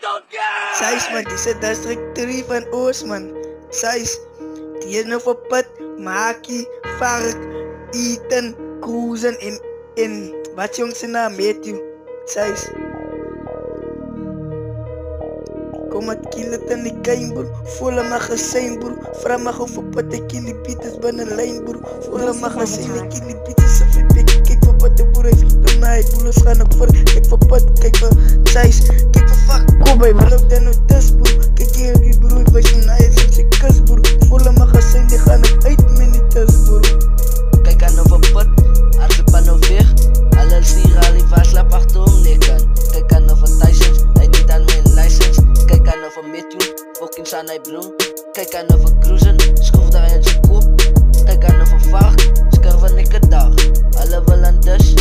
Sais man, dis 'n district 3 van Oos man. Sais, die is nou op pad, Maki, Vark, Ethan, Cruisen en wat jong se naam, Matthew. Sais. Kom het kill het in die kein broer, volle magazijn broer. Vra mag of op pad die killipieters binne lijn broer. Volle magazijn die killipieters se feedback. Kijk vir pad die boer, hy vlieg dan na hy boelers gaan ek voor. Kijk vir pad, kijk vir Sais, kijk vir vak. Kom by man, loop dan nou tis broer. Kijk hier die broer, ek wees van hy is in sy kus broer. Volle magazijn die gaan ek uit met die tis broer. Kijk aan over pad, als de pan op weg. Alle sier al die vaarslap achterom neer kan. Kijk aan over Tysons, hij niet aan mijn license. Kijk aan over Matthew, fucking Sanai Blue. Kijk aan over Cruisen, schroef daar in zijn kop. Kijk aan over Vark, skurven ik een dag. Alle wil aan dus,